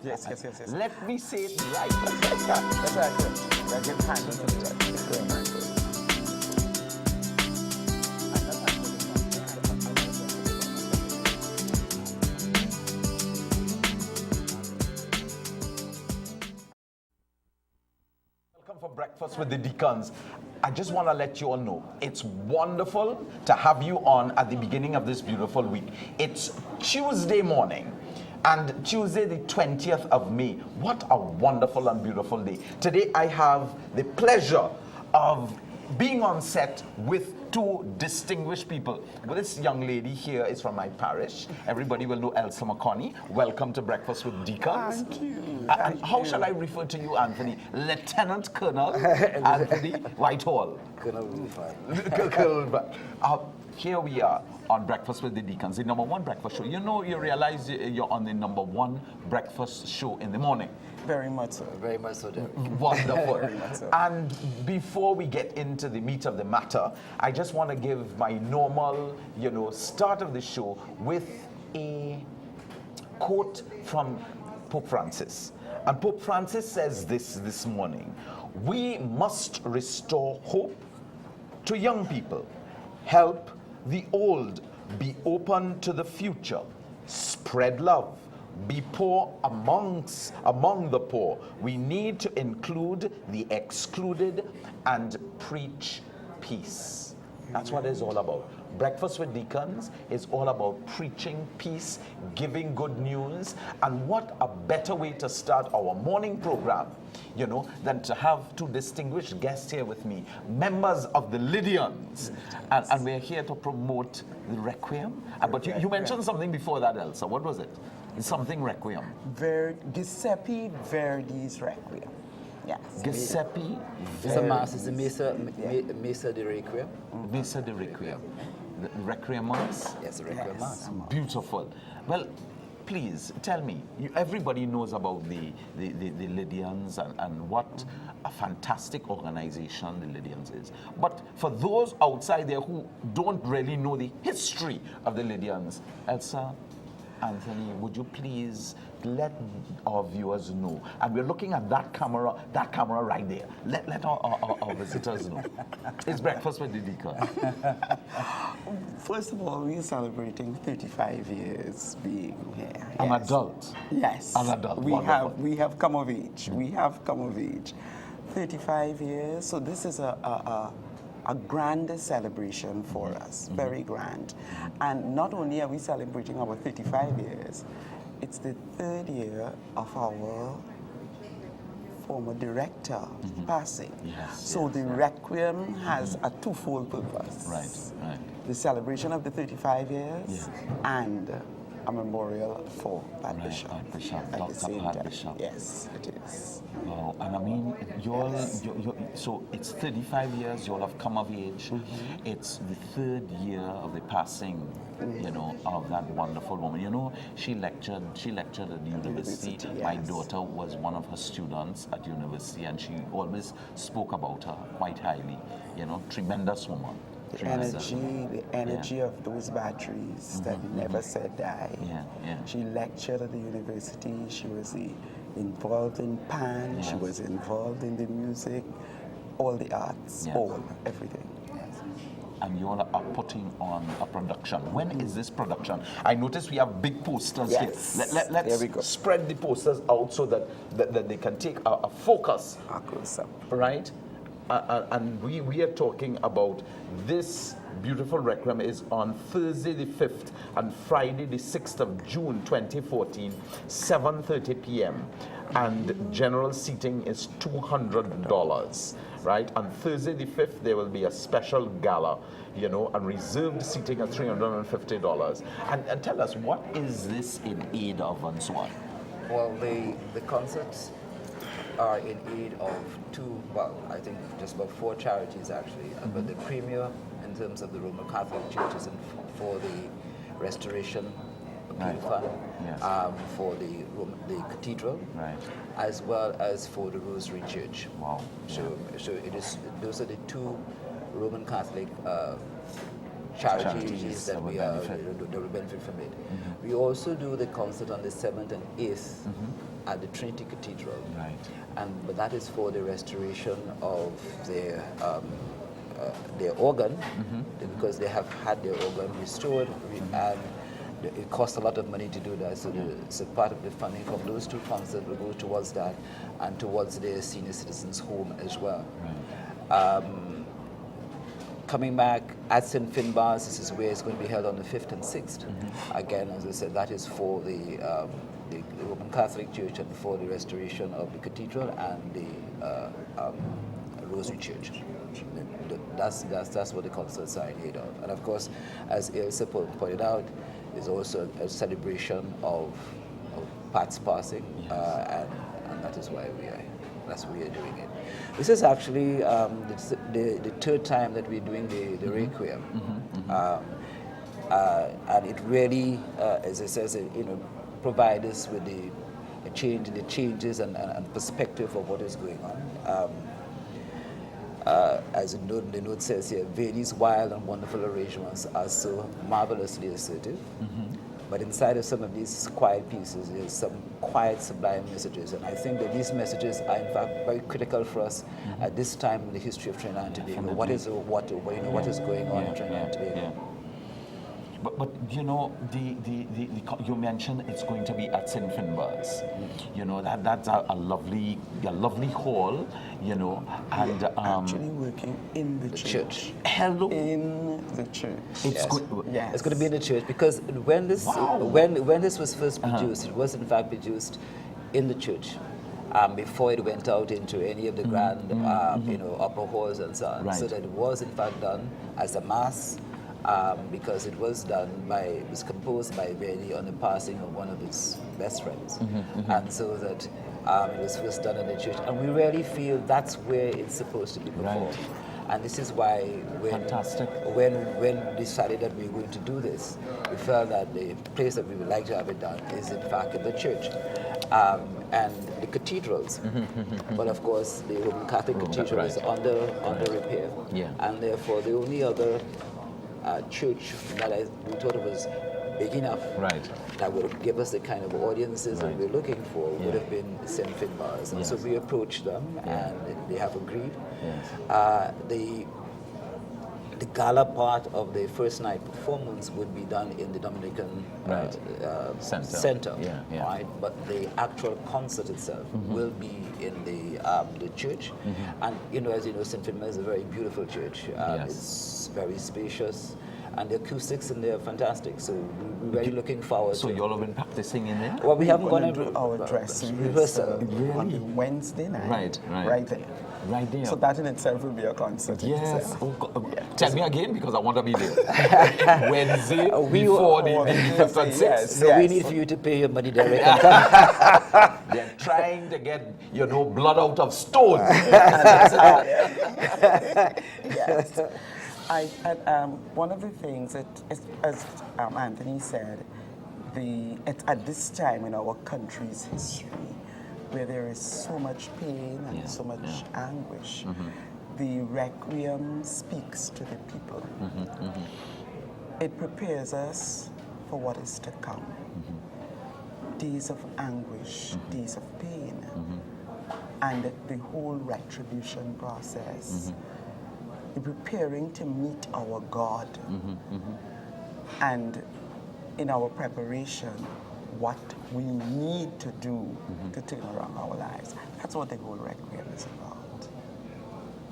Yes. Let me say it right. That's right. I can handle it. Welcome for Breakfast with the Deacons. I just want to let you all know it's wonderful to have you on at the beginning of this beautiful week. It's Tuesday morning. And Tuesday, the 20th of May. What a wonderful and beautiful day. Today, I have the pleasure of being on set with two distinguished people. This young lady here is from my parish. Everybody will know Elsa McConney. Welcome to Breakfast with Deacons. Thank you. And how shall I refer to you, Anthony? Lieutenant Colonel Anthony Whitehall. Colonel will be fine. Here we are on Breakfast with the Deacons, the #1 breakfast show. You know, you realize you're on the #1 breakfast show in the morning. Very much so. Very much so, Derek. Wonderful. Very much so. And before we get into the meat of the matter, I just want to give my normal, start of the show with a quote from Pope Francis. And Pope Francis says this morning: we must restore hope to young people, help the old be open to the future, spread love, be poor among the poor. We need to include the excluded and preach peace. That's what it's all about. Breakfast with Deacons is all about preaching peace, giving good news, and what a better way to start our morning program, than to have two distinguished guests here with me, members of the Lydians. And we're here to promote the Requiem. But you mentioned something before that, Elsa. What was it? Something Requiem. Giuseppe Verdi's Requiem. Yes. Giuseppe It's a mass. It's a Mesa de Requiem. Mesa de Requiem. The Requiem Mass? Yes, the Requiem Yes. Mass. Beautiful. Well, please tell me, everybody knows about the Lydians and what a fantastic organization the Lydians is. But for those outside there who don't really know the history of the Lydians, Elsa, Anthony, would you please let our viewers know? And we're looking at that camera right there. Let our visitors know. It's Breakfast with the Deacons. First of all, we're celebrating 35 years being here. An Yes. adult. Yes. An adult. We Wonderful. have come of age. We have come of age. 35 years. So this is a grand celebration for us, very grand. And not only are we celebrating our 35 years, it's the 3rd year of our former director passing. Yes, So the Requiem has a twofold purpose. Right. The celebration of the 35 years Yeah. and a memorial for Pat Right, Bishop Pat Bishop, at the Dr. same Pat time. Bishop. Yes, it is. Wow, and I mean, so it's 35 years, you all have come of age. It's the 3rd year of the passing, of that wonderful woman. She lectured at the university. University, My yes. daughter was one of her students at university, and she always spoke about her quite highly. Tremendous woman. The energy of those batteries that never said die. Yeah. She lectured at the university. She was involved in PAN. Yes. She was involved in the music, all the arts, Yes. everything. And you all are putting on a production. When is this production? I notice we have big posters Yes. here. Let's There we go. spread the posters out so that they can take a focus, Close up. right? And we are talking about this beautiful Requiem is on Thursday the 5th and Friday the 6th of June 2014, 7:30 p.m. And general seating is $200, right? On Thursday the 5th, there will be a special gala, and reserved seating at $350. And tell us, what is this in aid of and so on? Well, the concerts are in aid of I think just about 4 charities actually. But the premier in terms of the Roman Catholic churches and for the restoration appeal fund, Yes. for the cathedral, Right. as well as for the Rosary Church. Wow. So it is. Those are the 2 Roman Catholic charities that that would we benefit. that will benefit from it. We also do the concert on the 7th and 8th at the Trinity Cathedral. Right. But that is for the restoration of their organ, because they have had their organ restored, and it costs a lot of money to do that. So part of the funding from those two concerts will go towards that and towards their senior citizens' home as well. Right. Coming back at St. Finbar's, this is where it's going to be held on the 5th and 6th. Again, as I said, that is for the Roman Catholic Church and for the restoration of the cathedral and the Rosary Church. That's what the concerts are in aid of. And of course, as Ilse pointed out, is also a celebration of Pat's passing, and that is why that's why we are doing it. This is actually the third time that we're doing the Requiem. And it really, as it says, provide us with the changes and perspective of what is going on. As the note says here, Verdi's wild and wonderful arrangements are so marvelously assertive. But inside of some of these quiet pieces, there's some quiet, sublime messages. And I think that these messages are, in fact, very critical for us at this time in the history of Trinidad and Tobago. What is going on in Trinidad and Tobago? But you know, you mentioned it's going to be at St. Finbar's. You know, that's a lovely hall, you know, and actually working in the church. Hello. In the church. It's Yes. It's going to be in the church, because when this when this was first produced, it was in fact produced in the church. Before it went out into any of the grand, upper halls and so on. Right. So that it was in fact done as a mass, because it was composed by Verdi on the passing of one of his best friends. And so that it was first done in the church. And we really feel that's where it's supposed to be performed. Right. And this is why when we decided that we were going to do this, we felt that the place that we would like to have it done is in fact in the church. And the cathedrals. But of course the Roman Catholic Cathedral is under repair. Yeah. And therefore the only other church that we thought it was big enough that would give us the kind of audiences that we're looking for would have been St. Finbar's. And so we approached them and they have agreed. The gala part of the first night performance would be done in the Dominican Center. Right? But the actual concert itself will be in the church. And as you know, St. Finbar's is a very beautiful church. It's very spacious. And the acoustics in there are fantastic, so we're really looking forward to it. So you all have been practicing in there? Well, we haven't gone to our dress rehearsal on the Wednesday night. Right there. Right there. So that in itself will be a concert. Yes. Itself. Oh, God. Tell me again, because I want to be there. Wednesday before the 5th and 6th. So we need for you to pay your money directly. They're trying to get, blood out of stone. Yes. One of the things that, as Anthony said, at this time in our country's history, where there is so much pain and so much anguish, the Requiem speaks to the people. It prepares us for what is to come. Days of anguish, days of pain, and the whole retribution process. Preparing to meet our God, and in our preparation, what we need to do to turn around our lives. That's what the whole Requiem is about.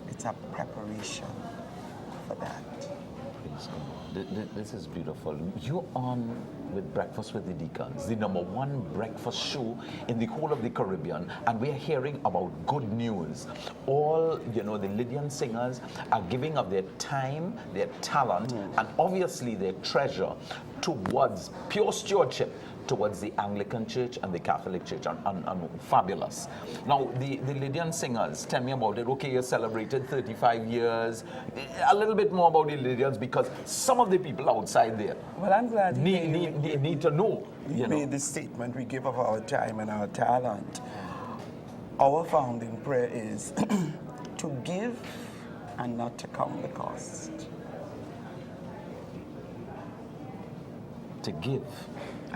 It's a preparation for that. Praise God. This is beautiful. You're on with Breakfast with the Deacons, the #1 breakfast show in the whole of the Caribbean, and we're hearing about good news. All, the Lydian singers are giving of their time, their talent, and obviously their treasure towards pure stewardship towards the Anglican Church and the Catholic Church, and fabulous. Now, the Lydian singers, tell me about it. Okay, you celebrated 35 years. A little bit more about the Lydians, because some of the people outside there Well, I'm glad need to know. You made the statement we give of our time and our talent. Our founding prayer is to give and not to count the cost. to give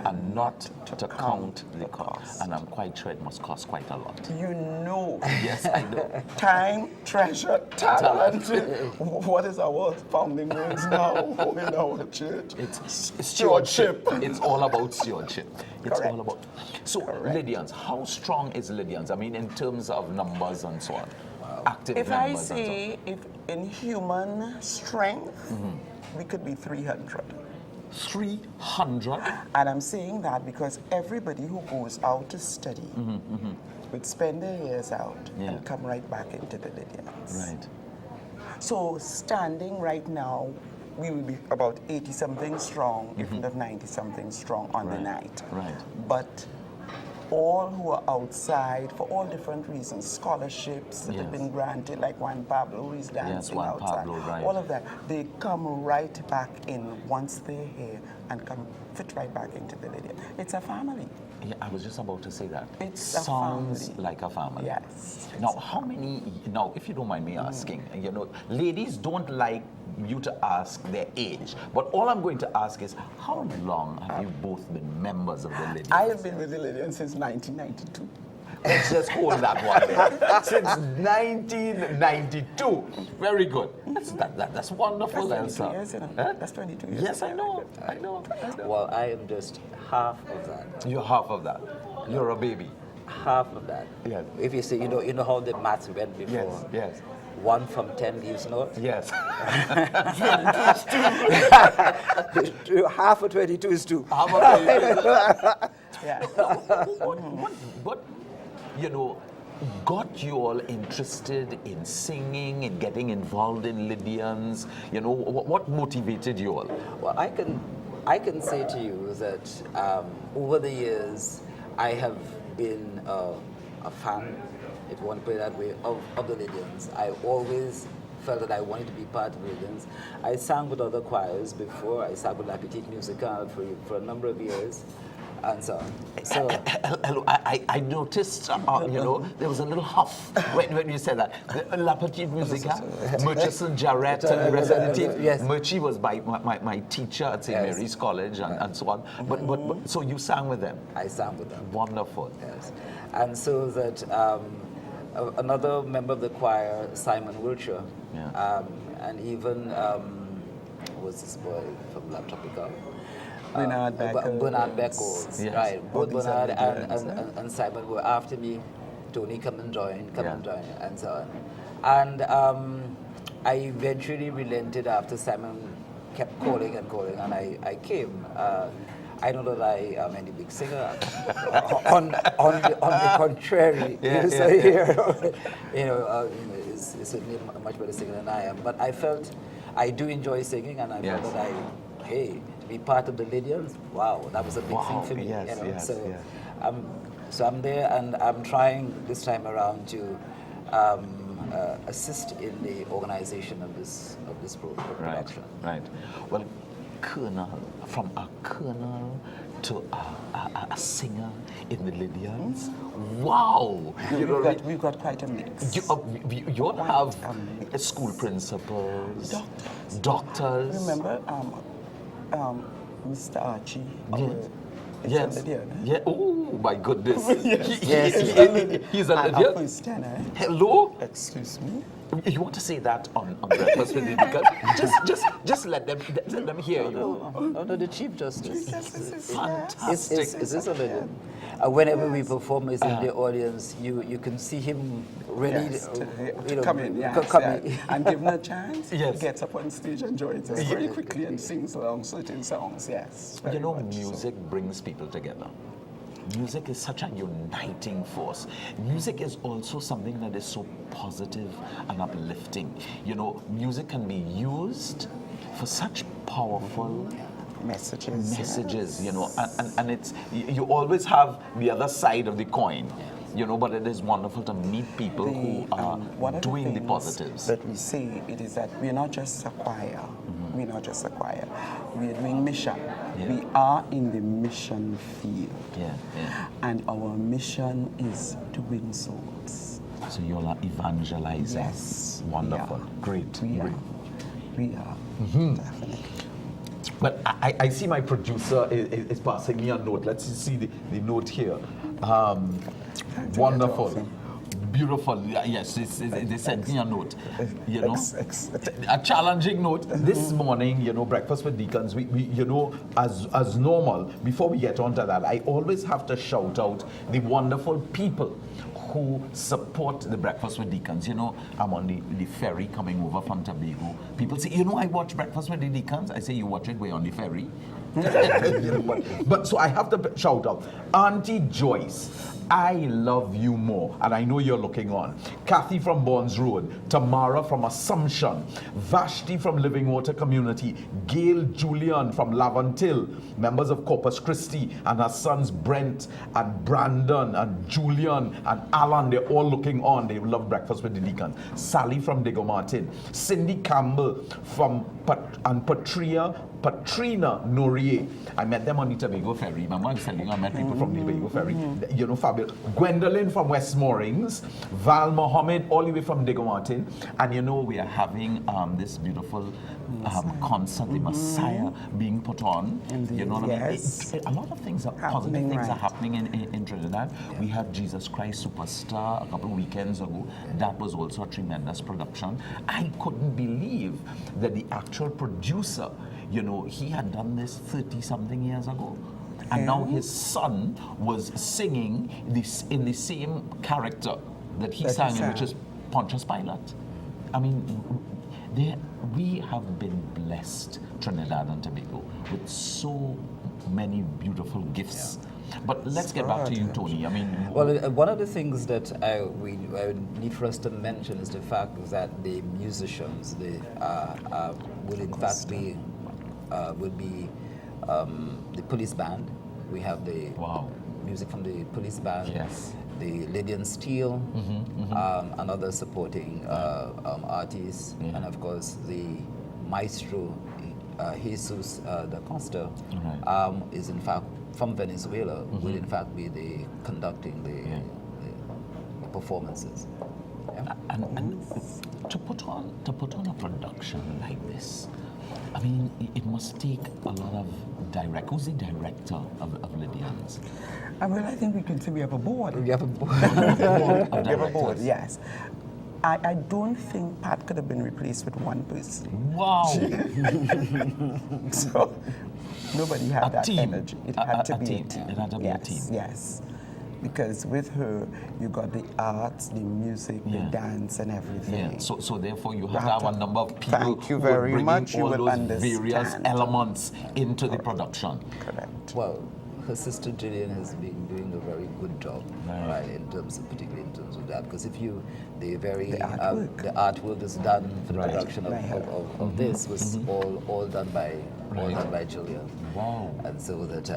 and not to count the cost. And I'm quite sure it must cost quite a lot. You know. Yes, I know. Time, treasure, talent. What is our founding words now in our church? It's Stewardship. It's all about stewardship. It's Correct. all about. So, Correct. Lydians, how strong is Lydians? I mean, in terms of numbers and so on. Active If I members and so on. say, if in human strength, we could be 300. 300? And I'm saying that because everybody who goes out to study would spend their years out Yeah. and come right back into the Lydians. Right. So standing right now, we will be about 80-something strong, if not 90-something strong on the Right. night. Right. But all who are outside, for all different reasons, scholarships that have Yes. been granted, like Juan Pablo who is dancing Juan outside, Pablo, right. all of that, they come right back in once they're here and come fit right back into the Lydian. It's a family. Yeah, I was just about to say that. It's a Sounds family. like a family. Yes. Now, how many, now, if you don't mind me asking, you know, ladies don't like you to ask their age, but all I'm going to ask is, how long have you both been members of the Lydians? I have been with the Lydian since 1992. Let's just hold that one there. Since 1992. Very good. That's wonderful, That's 22 Elsa. years, you know. Huh? That's 22 years. Yes, I know. I know. Well, I am just half of that. You're half of that. You're a baby. Half of that. Yes. If you say, you know how the maths went before. Yes, yes. 1 from 10 leaves naught. Yes. Half of 22 is 2. Half of baby. Yeah. What, you know, got you all interested in singing and getting involved in Lydians? You know, what motivated you all? Well, I can say to you that over the years, I have been a fan, if you want to put it that way, of the Lydians. I always felt that I wanted to be part of the Lydians. I sang with other choirs before. I sang with La Petite Musicale for a number of years. And so on. So Hello, I noticed, you know, there was a little huff when you said that. The La Petite Musicale, Murchison Jarrett, representative. Yes. Murchie was my teacher at St. Yes. Mary's College and so on. But so you sang with them? I sang with them. Wonderful. Yes. And so that another member of the choir, Simon Wiltshire, Yeah. and even who was this boy from La Tropical? Bernard Beckles. Bernard Beckles, Yes. right. Both Both these are Bernard Lydians, and Simon were after me. Tony, come and join, Yeah. and so on. And I eventually relented after Simon kept calling, and I came. I know that I am any big singer. on the contrary, Yeah, you yeah, know, is certainly a much better singer than I am. But I felt I do enjoy singing, and I Yes. felt that to be part of the Lydians, wow, that was a big thing for me. Yes, you know? yes, So, yes. so I'm there, and I'm trying this time around to assist in the organization of this Right, production. right. Well, colonel, from a colonel to a singer in the Lydians, wow! You know, We've got quite a mix. you all have school principals, doctors. Remember Mr. Archie? Yes. Is a Lydian, eh? Yeah. Oh my goodness. Yes. He's a And Lydian. first tenor. Hello. Excuse me. You want to say that on breakfast with the Deacons? Just let them hear you. No, the Chief Justice. Fantastic. Is this a Lydian? Whenever we perform is in the audience, you can see him ready Yes, to come in, yes, come yeah. in. And give him a chance. Yes. He gets up on stage and joins us very quickly and sings along certain songs, yes. You very know, much so. music brings people together. Music is such a uniting force. Music is also something that is so positive and uplifting. You know, music can be used for such powerful messages, you know, and it's, you always have the other side of the coin, you know, but it is wonderful to meet people who are one of doing the things positives. that we say it is that we're not just a choir. We're not just a choir. We're doing mission. Yeah. We are in the mission field. Yeah, yeah. And our mission is to win souls. So you're like evangelizing. Yes. Wonderful. we are. Great. We Great. are. We are. Definitely. But I see my producer is passing me a note. Let's see the note here. Wonderful. Beautiful. Yes, they sent me a note. You know, a challenging note. This morning, you know, Breakfast with Deacons, we you know, as normal, before we get on to that, I always have to shout out the wonderful people who support the Breakfast with Deacons. You know, I'm on the ferry coming over from Tobago. People say, you know, I watch Breakfast with the Deacons. I say, you watch it, we're on the ferry. but so I have to shout out Auntie Joyce, I love you more, and I know you're looking on. Kathy from Bonds Road, Tamara from Assumption, Vashti from Living Water Community, Gail Julian from Lavantil, members of Corpus Christi, and her sons Brent and Brandon and Julian and Alan, they're all looking on. They love Breakfast with the Deacons. Sally from Diego Martin, Cindy Campbell from Patrina Nourier. I met them on the Tobago Ferry. My mom was telling you I met people from the Tobago Ferry. You know, fabulous. Gwendolyn from West Moorings, Val Mohammed all the way from Diego Martin. And you know, we are having this beautiful concert, the Messiah, being put on. Indeed, you know what yes. I mean? A lot of things, positive things are happening in Trinidad. We have Jesus Christ Superstar a couple of weekends ago. That was also a tremendous production. I couldn't believe that the actual producer, you know, he had done this 30-something years ago. And now his son was singing this in the same character that he sang in, which is Pontius Pilate. I mean, we have been blessed, Trinidad and Tobago, with so many beautiful gifts. But let's get back to you, Tony. I mean, well, one of the things that I need for us to mention is the fact that the musicians will in fact be the police band. We have the music from the police band. Yes. The Lydian Steele, and other supporting artists, and of course the maestro Jesus da Costa is in fact from Venezuela. Will in fact be the conducting the performances. Yeah. And to put on a production like this, I mean, it must take a lot of who's the director of Lydians? Well, I think we can say we have a board. We have a board. We have a board, yes. I don't think Pat could have been replaced with one person. Wow. So nobody had that team. energy. It had to be a team. It had to be a team. Yes. Because with her, you got the arts, the music, the dance, and everything. Yeah. So therefore, you have to have a number of people thank you who very are bringing much. You all will those understand. various elements into the production. Correct. Well, her sister Gillian has been doing a very good job, right, particularly in terms of that. Because if you, the artwork is done for the production of this was all done by Gillian. Wow. And so that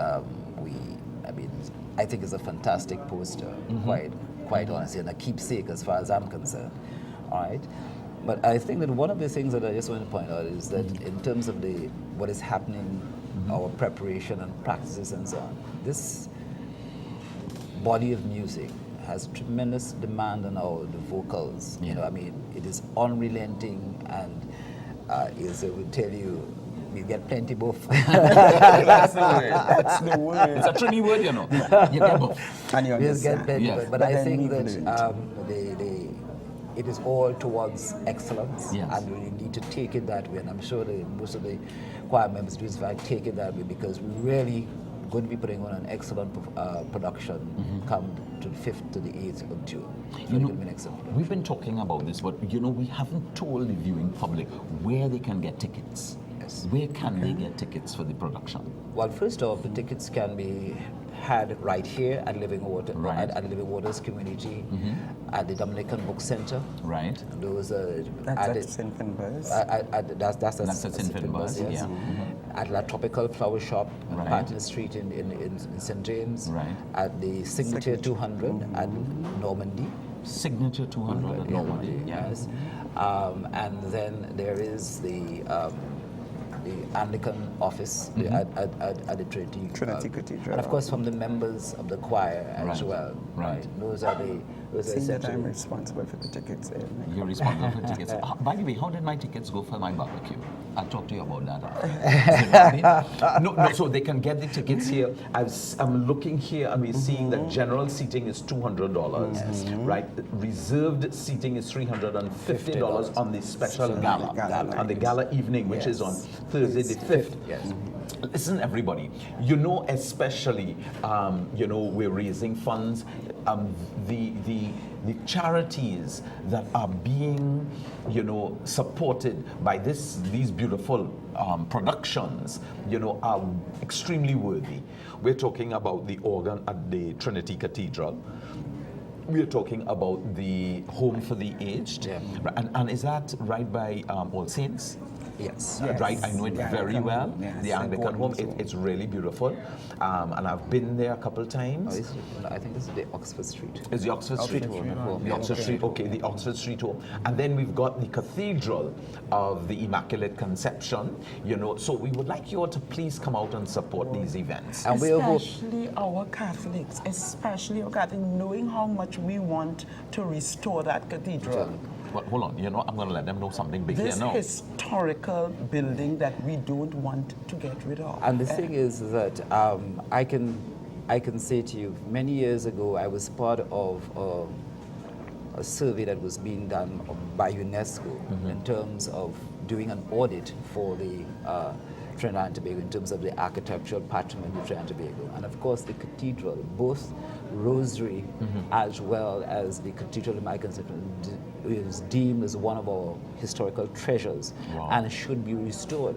I think it's a fantastic poster, quite honestly, and a keepsake as far as I'm concerned. All right. But I think that one of the things that I just want to point out is that in terms of what is happening, our preparation and practices and so on, this body of music has tremendous demand on the vocals. You know, I mean, it is unrelenting, and as I would tell you, we get plenty both. That's the word. That's the word. It's a Trini word, you know. You get both. And you We just get plenty, Yes. but I think that it is all towards excellence, and we need to take it that way. And I'm sure that most of the choir members do in fact take it that way, because we really going to be putting on an excellent production come to the 5th to the 8th of June. You know, we've been talking about this, but you know, we haven't told the viewing public where they can get tickets. Yes. Where can they get tickets for the production? Well, first off, the tickets can be had right here at Living Water, at Living Waters Community, at the Dominican Book Center. Right. Those are that's St. Finbar's. That's at St. Finbar's, yes. yeah. At La Tropical Flower Shop on Right. Patton Street in St. James. Right. At the Signature 200 at Normandy. Signature 200 at Normandy. Yes. And then there is the Anglican office at the Trinity Cathedral. and of course from the members of the choir as well. Right. Those are was Seeing that I'm essentially responsible for the tickets. You're responsible for tickets. By the way, how did my tickets go for my barbecue? I'll talk to you about that after. No, so they can get the tickets here. I'm looking here and we're seeing that general seating is $200, right? Reserved seating is $350 on the special gala, on the gala evening, which is on Thursday the 5th. yes. Listen, everybody, especially, we're raising funds. The charities that are being, supported by these beautiful productions, are extremely worthy. We're talking about the organ at the Trinity Cathedral. We're talking about the Home for the Aged. Yeah. And is that right by All Saints? Yes. Right, I know it very well. Yes, The Anglican home, it's really beautiful, and I've been there a couple times. I think this is the Oxford Street. Is the Oxford Street home. The Oxford Street, okay, the Oxford Street home. And then we've got the Cathedral of the Immaculate Conception, so we would like you all to please come out and support these events. And we'll hope. Especially our Catholics, knowing how much we want to restore that cathedral. Well, hold on, I'm going to let them know something big This here now. historical building that we don't want to get rid of. And the thing is that I can say to you, many years ago, I was part of a survey that was being done by UNESCO in terms of doing an audit for the Trinidad and Tobago in terms of the architectural patrimony of Trinidad and Tobago. And of course, the cathedral, both Rosary as well as the Cathedral of Immaculate Conception, is deemed as one of our historical treasures and should be restored.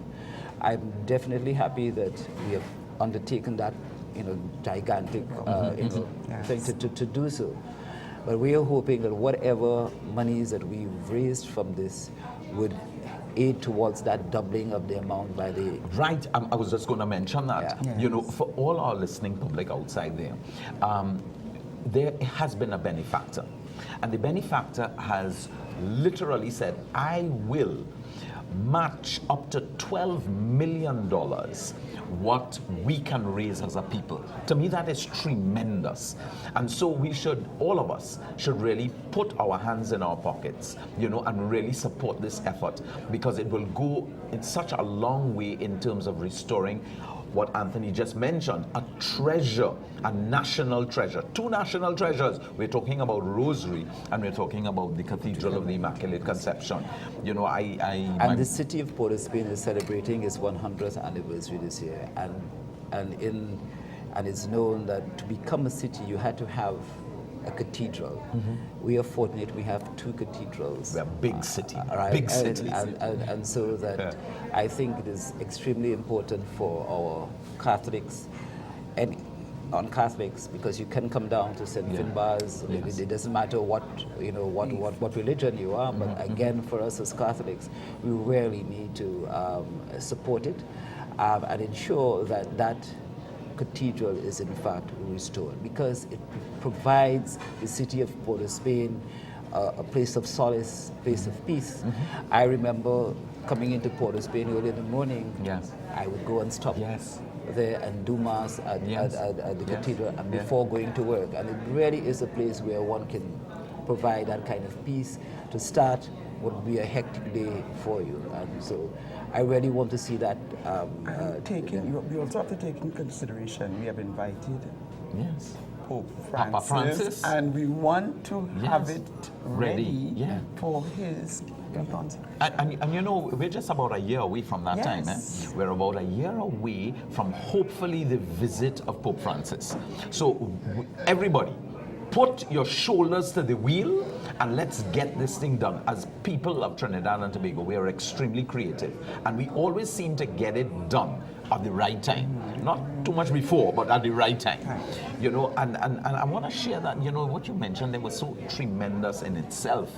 I'm definitely happy that we have undertaken that, gigantic thing to do so. But we are hoping that whatever monies that we've raised from this would aid towards that doubling of the amount by the... Right, I was just going to mention that. Yeah. For all our listening public outside there, there has been a benefactor. And the benefactor has literally said, I will match up to $12 million what we can raise as a people. To me, that is tremendous. And so all of us should really put our hands in our pockets, and really support this effort, because it will go in such a long way in terms of restoring what Anthony just mentioned, a treasure, a national treasure, two national treasures. We're talking about Rosary and we're talking about the Cathedral of the Immaculate Conception. And the city of Port of Spain is celebrating its 100th anniversary this year, and it's known that to become a city you had to have a cathedral. We are fortunate we have two cathedrals. We're a big city, right? big city. And so that I think it is extremely important for our Catholics and non-Catholics, because you can come down to St. Finbar's. It doesn't matter what religion you are, but again, for us as Catholics, we really need to support it and ensure that cathedral is in fact restored, because it provides the city of Port of Spain a place of solace, place of peace. I remember coming into Port of Spain early in the morning. Yes. I would go and stop there and do mass at the cathedral and before going to work, and it really is a place where one can provide that kind of peace to start what would be a hectic day for you. And so I really want to see that. We also have to take in consideration, we have invited Pope Francis, Papa Francis, and we want to have it ready for his concert. And we're just about a year away from that time. We're about a year away from hopefully the visit of Pope Francis. So everybody, put your shoulders to the wheel and let's get this thing done. As people of Trinidad and Tobago, we are extremely creative, and we always seem to get it done at the right time. Not too much before, but at the right time. And I want to share that, what you mentioned there was so tremendous in itself.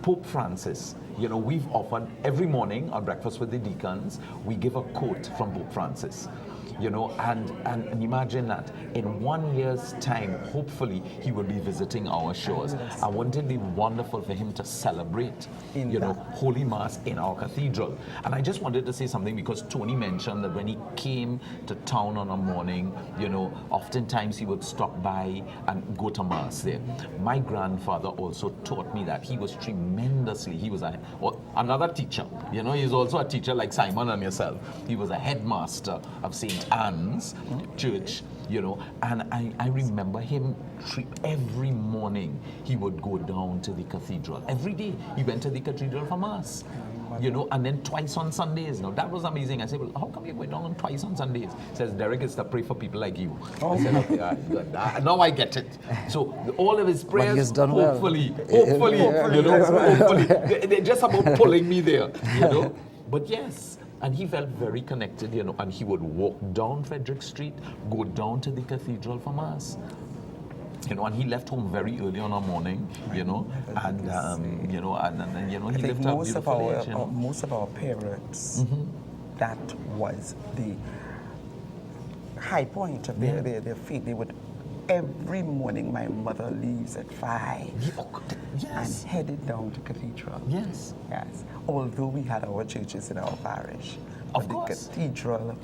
Pope Francis, we've offered every morning on Breakfast with the Deacons, we give a quote from Pope Francis. you know, and imagine that in 1 year's time, hopefully he will be visiting our shores. Yes. And wouldn't it be wonderful for him to celebrate, In you know, that. Holy Mass in our cathedral? And I just wanted to say something because Tony mentioned that when he came to town on a morning, you know, oftentimes he would stop by and go to Mass there. My grandfather also taught me that. He was tremendously, he was another teacher, you know, he's also a teacher like Simon and yourself. He was a headmaster of St. Anne's Church, you know, and I remember him every morning he would go down to the cathedral. Every day he went to the cathedral for Mass, you know, and then twice on Sundays. Now that was amazing. I said, well, how come you go down twice on Sundays? He says, Derek, is to pray for people like you. I said, okay, all right, good. Now I get it. So all of his prayers, he's done hopefully, well. hopefully, you know, hopefully, they're just about pulling me there, you know. But yes, and he felt very connected, you know, and he would walk down Frederick Street, go down to the cathedral for Mass. You know, and he left home very early on a morning, you know, and you know, and you know, he I think lived a beautiful age, you know. most of our parents, that was the high point of their faith. They would, every morning my mother leaves at 5 Yes. and headed down to cathedral. Yes. Yes. Although we had our churches in our parish. Of but course. The cathedral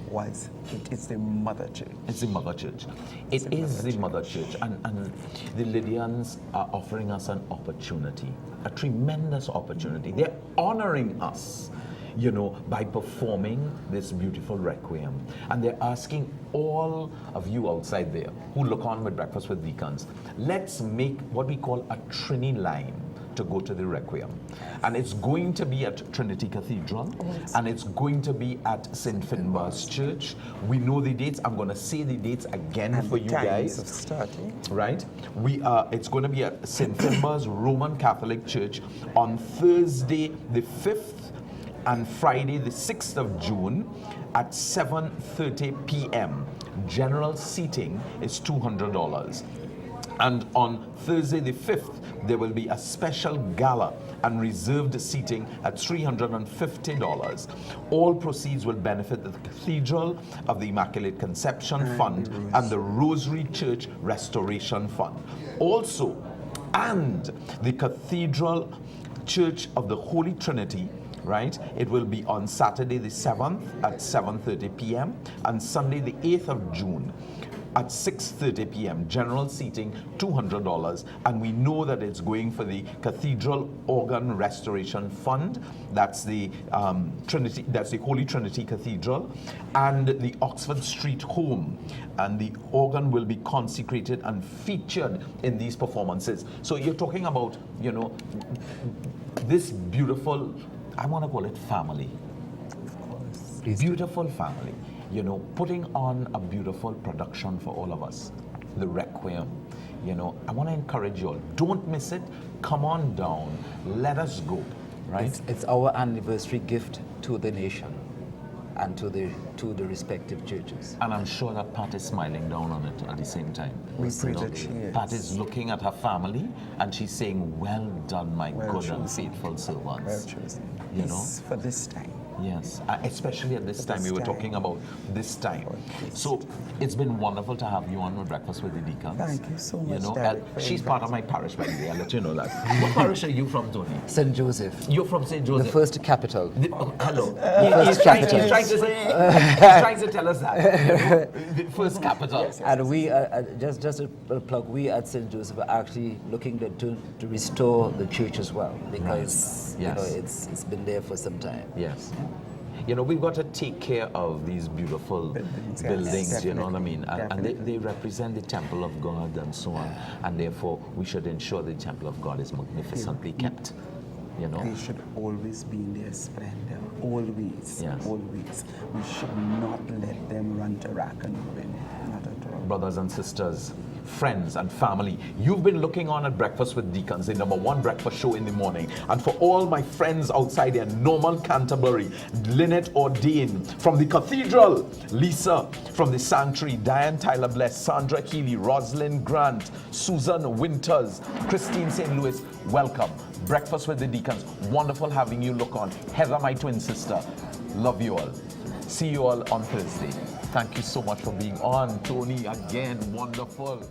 it's the mother church. It's the mother church. It is the mother church. And the Lydians are offering us an opportunity, a tremendous opportunity. They're honoring us, you know, by performing this beautiful requiem. And they're asking all of you outside there who look on with Breakfast with Deacons, let's make what we call a Trini line to go to the requiem. And it's going to be at Trinity Cathedral, and it's going to be at St. Finbar's Church. We know the dates. I'm going to say the dates again And for the you times guys. of starting. Right? It's going to be at St. Finbar's Roman Catholic Church on Thursday the 5th and Friday the 6th of June at 7:30 p.m. General seating is $200. And on Thursday the 5th, there will be a special gala and reserved seating at $350. All proceeds will benefit the Cathedral of the Immaculate Conception Fund and the Rosary Church Restoration Fund. Also, and the Cathedral Church of the Holy Trinity, right? It will be on Saturday the 7th at 7:30 p.m. and Sunday the 8th of June at 6:30 p.m. General seating $200, and we know that it's going for the Cathedral Organ Restoration Fund. That's the Trinity. That's the Holy Trinity Cathedral, and the Oxford Street Home. And the organ will be consecrated and featured in these performances. So you're talking about, you know, this beautiful, I want to call it family. Of course. Beautiful family. You know, putting on a beautiful production for all of us, the Requiem. You know, I want to encourage you all. Don't miss it. Come on down. Let us go. Right? It's our anniversary gift to the nation and to the respective churches. And I'm sure that Pat is smiling down on it at the same time. We pray You know, that she is. Pat is looking at her family and she's saying, well done, my Well good and chosen. faithful servants. Well chosen. You know? It's for this time. Yes, especially at this At time. this We were time. talking about this time. Okay. So it's been wonderful to have you on with Breakfast with the Deacons. Thank you so much, You know, Derek, for she's part of my parish, by the way. I'll let you know that. What parish are you from, Tony? St. Joseph, You're from St. the Joseph. first capital. Hello. first capital. He's trying to tell us that. You know, the first capital. And we, just a plug, we at St. Joseph are actually looking to restore the church as well, because Right. you know Yes. it's been there for some time. Yes. You know, we've got to take care of these beautiful Buildings, yes, buildings, you know what I definitely, mean? And definitely. they represent the temple of God and so on. And therefore, we should ensure the temple of God is magnificently kept, you know? They should always be in their splendor. Always. Yes. Always. We should not let them run to rack and ruin. Not at all. Brothers and sisters, friends and family, you've been looking on at Breakfast with Deacons, the #1 breakfast show in the morning. And for all my friends outside there, Norman Canterbury, Lynette Ordain, from the Cathedral, Lisa from the Sanctuary, Diane Tyler Bless, Sandra Healy, Rosalind Grant, Susan Winters, Christine St. Louis, welcome. Breakfast with the Deacons, wonderful having you look on. Heather, my twin sister, love you all. See you all on Thursday. Thank you so much for being on. Tony, again, wonderful.